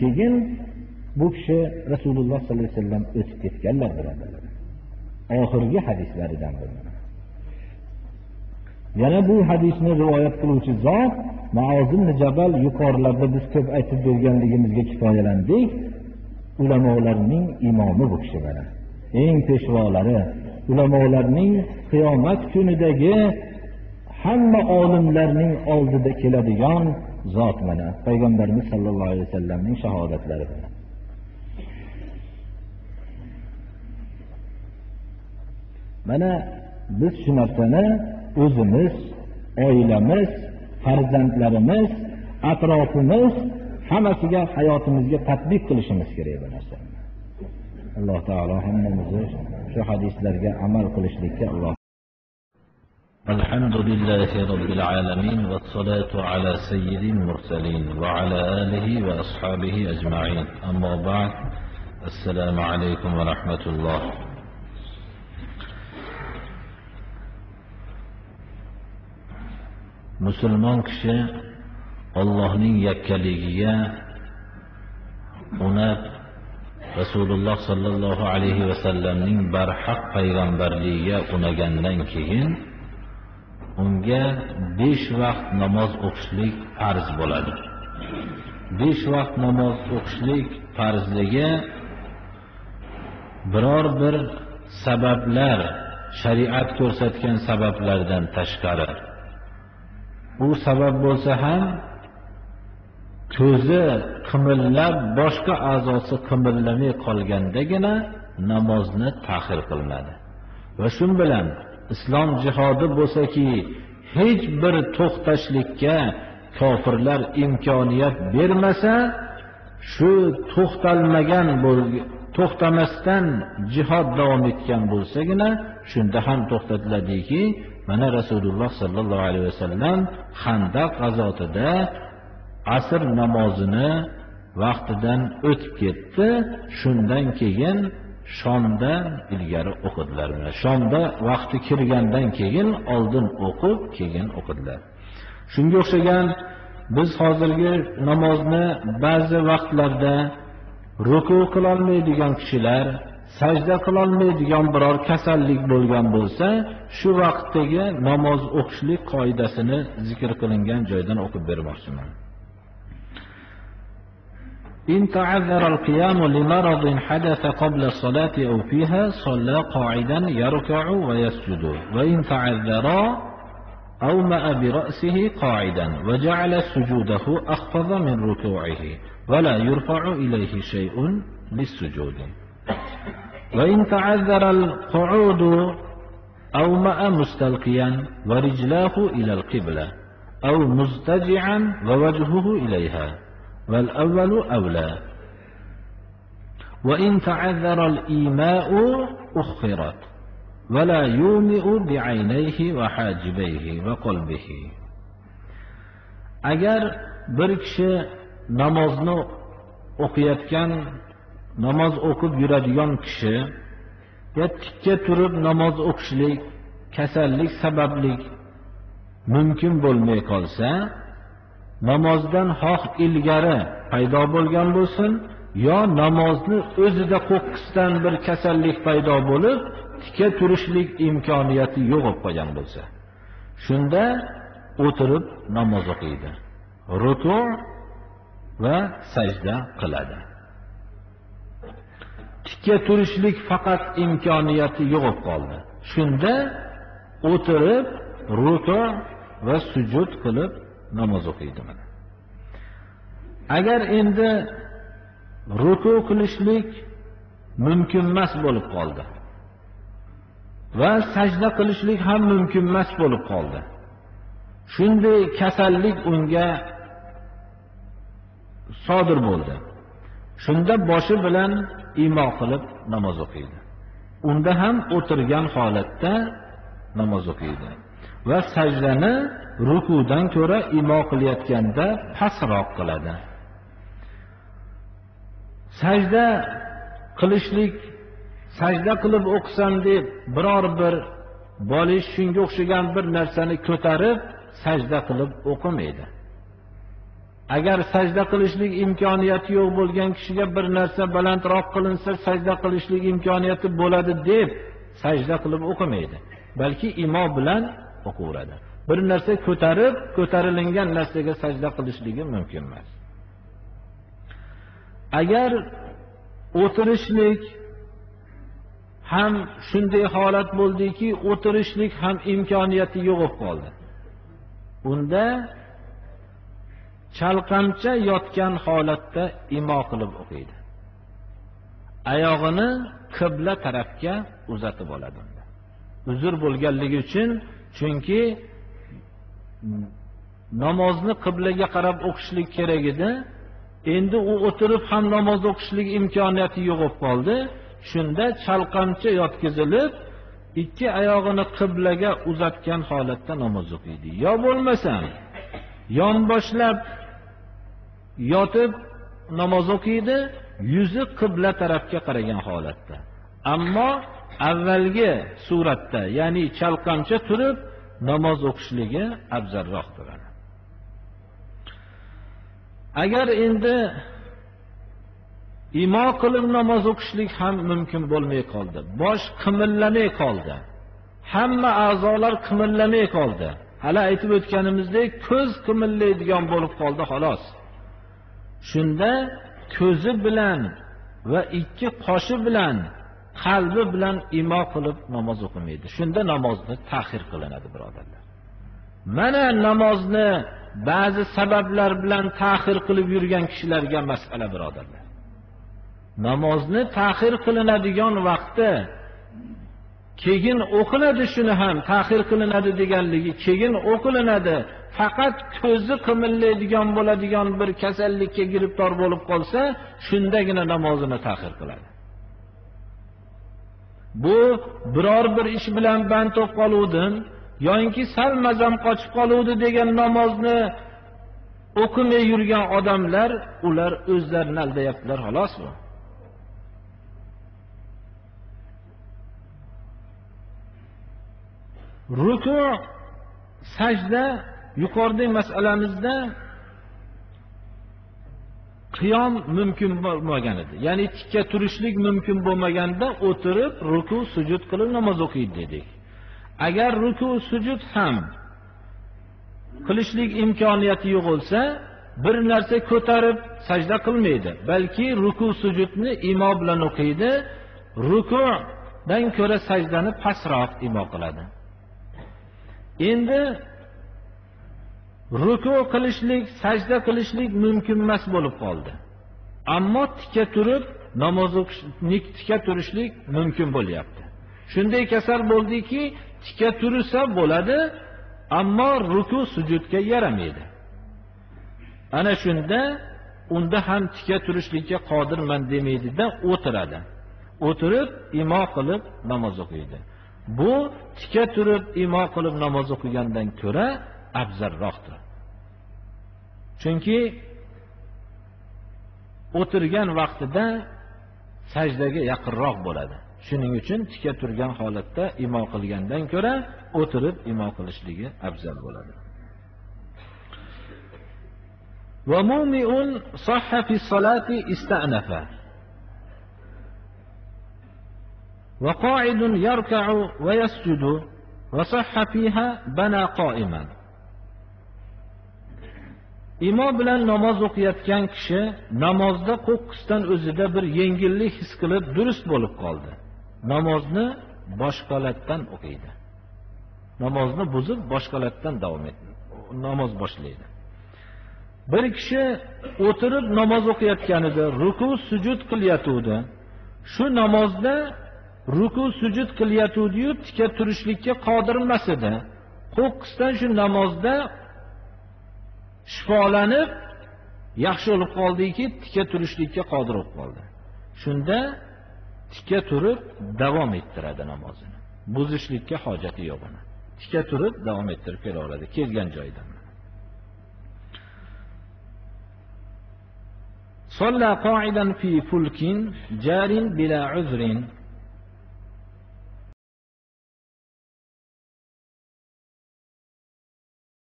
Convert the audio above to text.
Keyin bu kishi Rasululloh sollallohu alayhi vasallam o'tib ketganlar birodarlar. Oxirgi hadislaridan biri. Yana bu hadisni rivoyat qiluvchi zot Muoz ibn Jabal yuqorilarda biz ko'p aytib berganligimizga kifoyalandik. Ulamolarning imomi bu kishi mana. Eng peshvolari, ulamolarning qiyomat kunidagi hamma olimlarning oldida keladigan zot mana. Payg'ambarimiz sollallohu alayhi vasallamning shahodatlari bilan. Mana biz shu narsani o'zimiz, oilamiz, farzandlarimiz, atrofimiz hammasiga hayotimizga tatbiq qilishimiz kerak bu narsani. Alloh taolo hammamizni shu hadislarga amal qilishlikka Alloh. Alhamdulillahi robbil alamin va salatu ala sayyidil mursalin va ala alihi va ashabihi ajma'in. Amma ba'd. Assalomu alaykum va rahmatulloh. Musulmon kishi Allohning yakkaligiga, uni Rasululloh sallallohu alayhi vasallamning barhaq payg'ambarligiga unagandan keyin unga 5 vaqt namoz o'qishlik farz bo'ladi. 5 vaqt namoz o'qishlik farzligi biror bir sabablar, shariat ko'rsatgan sabablardan tashqari. Bu sabab bo'lsa ham ko'zi qimillab, boshqa a'zosi qimillamay qolgandagina namozni ta'xir qilinadi. Va shu bilan islom jihodi bo'lsa-ki, hech bir to'xtashlikka kofirlar imkoniyat bermasa, shu to'xtamasdan jihod davom etgan bo'lsagina, shunda ham to'xtatiladiki, mana Rasululloh sallallohu alayhi vasallam Xandaq g'azotida asr namozini vaqtidan o'tib ketdi. Shundan keyin Shomdan ilgari o'qidilar. Shomda vaqti kirgandan keyin oldin o'qib, keyin o'qidilar. Shunga o'xshagan biz hozirgi namozni ba'zi vaqtlarda ruku qila olmaydigan kishilar, sajda qila olmaydigan biror kasallik bo'lgan bo'lsa, shu vaqtdagi namoz o'qishlik qoidasini zikr qilingan joydan o'qib bermoqchiman. إن تعذر القيام لمرض حدث قبل الصلاة أو فيها صلى قاعدا يركع ويسجد وإن تعذر أومأ برأسه قاعدا وجعل سجوده أخفض من ركوعه ولا يرفع إليه شيء للسجود وإن تعذر القعود أومأ مستلقيا ورجلاه إلى القبلة أو مزتجعا ووجهه إليها والأول أولى وإن تعذر الإيماء أخرت ولا يومئ بعينيه وحاجبيه وقلبه. Agar bir kishi namozni o'qiyotgan, namoz o'qib yuradigan kishi tikka turib namoz o'qishlik kasallik sababli mumkin bo'lmay qolsa, namozdan xoh ilgari paydo bo'lgan bo'lsin, yo namozni o'zida qo'qqisdan bir kasallik paydo bo'lib, tikka turishlik imkoniyati yo'q bo'lib qolgan bo'lsa, shunda o'tirib namoz o'qiydi. Ruku va sajda qiladi. Tikka turishlik faqat imkoniyati yo'q bo'lib qoldi. Shunda o'tirib ruku va sujud qilib namoz o'qiydi. Agar endi ruku qilishlik mumkin emas bo'lib qoldi va sajda qilishlik ham mumkin emas bo'lib qoldi, shunday kasallik unga sodir bo'ldi, shunda boshi bilan imo qilib namoz o'qiydi. Unda ham o'tirgan holatda namoz o'qiydi va sajdani rukudan ko'ra imo qilayotganda pastroq qiladi. Sajda qilishlik, sajda qilib o'qisam deb biror bir bolish shunga o'xshagan bir narsani ko'tarib sajda qilib o'qimaydi. agar sajda qilishlik imkoniyati yo'q bo'lgan kishiga bir narsa balandroq qilinsa sajda qilishlik imkoniyati bo'ladi deb sajda qilib o'qimaydi, balki imo bilan o'qiveradi. Bir narsa ko'tarilingan narsaga sajda qilishligi mumkin emas. Agar o'tirishlik ham shunday holat bo'ldiki, o'tirishlik ham imkoniyati yo'q bo'lib qoldi, unda chalqancha yotgan holatda imo qilib o'qiydi. Oyog'ini qibla tarafga uzatib oladi. Uzr bo'lganligi uchun, chunki namozni qiblaga qarab o'qishlik kerak edi. Endi u o'tirib ham namoz o'qishlik imkoniyati yo'q bo'lib qoldi. Shunda chalqancha yotkizilib, ikki oyog'ini qiblaga uzatgan holatda namoz o'qiydi. Yo bo'lmasam, yonboshlab yotib namoz o'qiydi, yuzi qibla tarafga qaragan holatda. Ammo avvalgi suratda, ya'ni chalqancha turib namoz o'qishligi afzalroqdir. Agar endi imo qilib namoz o'qishlik ham mumkin bo'lmay qoldi. Bosh qimillamay qoldi. Hamma a'zolar qimillamay qoldi. Hali aytib o'tganimizdek, ko'z qimillaydigan bo'lib qoldi xolos. Shunda ko'zi bilan va ikki qoshi bilan, qalbi bilan imo qilib namoz o'qimaydi. Shunda namozni ta'xir qilinadi, birodarlar. Mana namozni ba'zi sabablar bilan ta'xir qilib yurgan kishilarga masala, birodarlar. Namozni ta'xir qilinadigan vaqtda keyin o'qiladi, shuni ham ta'xir qilinadi deganligi, keyin o'qilinadi. Faqat ko'zi qimillaydigan bo'ladigan bir kasallikka giribtor bo'lib qolsa, shundagina namozini ta'xir qiladi. Bu biror bir ish bilan band bo'lib qoluvdim yoki sal mazam qochib qoluvdi degan namozni o'qimay yurgan odamlar, ular o'zlarini aldayaptilar, xolos bu. Ruku, sajda, yuqoridagi masalamizda qiyom mumkin bo'lmagan edi. Ya'ni tikka turishlik mumkin bo'lmaganda o'tirib ruku, sujud qilib namoz o'qiydi dedik. Agar ruku, sujud ham qilishlik imkoniyati yo'q bo'lsa, bir narsa ko'tarib sajda qilmaydi, balki ruku, sujudni imo bilan o'qiydi. Rukudan ko'ra sajdani pastroq imo qiladi. Endi ruku qilishlik, sajda qilishlik mumkin emas bo'lib qoldi. Ammo tikka turib namoz o'qishlik, tikka turishlik mumkin bo'lyapti. Shunday kasal bo'ldiki, tikka tursa bo'ladi, ammo ruku, sujudga yaramaydi. Ana shunda unda ham tikka turishlikka qodirman demaydi-da, o'tiradi. O'tirib imo qilib namoz o'qiydi. Bu tikka turib imo qilib namoz o'qigandan ko'ra afzalroqdir. Chunki o'tirgan vaqtida sajdaga yaqinroq bo'ladi. Shuning uchun tikka turgan holatda imo qilgandan ko'ra o'tirib imo qilishligi afzal bo'ladi. Va mu'minun sahha fi salati ista'nafa. Wa qa'idun yarka'u wa yasjudu wa sahha fiha bana qa'iman. Imo bilan namoz o'qiyotgan kishi namozda qo'qqisdan o'zida bir yengillik his qilib durust bo'lib qoldi. Namozni boshqalardan o'qiydi. Namozni buzib boshqalardan davom etadi. Namoz boshlaydi. Bir kishi o'tirib namoz o'qiyotganida ruku, sujud qilyotdi. Shu namozda ruku, sujud qilyotdi-yu, tikka turishlikka qodir emas edi. Qo'qqisdan shu namozda shifolanib yaxshi bo'lib qoldiki, tikka turishlikka qodir bo'lib qoldi. Shunda tikka turib davom ettiradi namozini. Buzishlikka hojati yo'q uni. Tikka turib davom ettirib kelaveradi kelgan joyidan. Salla qa'idan fi fulkin jarin bila uzrin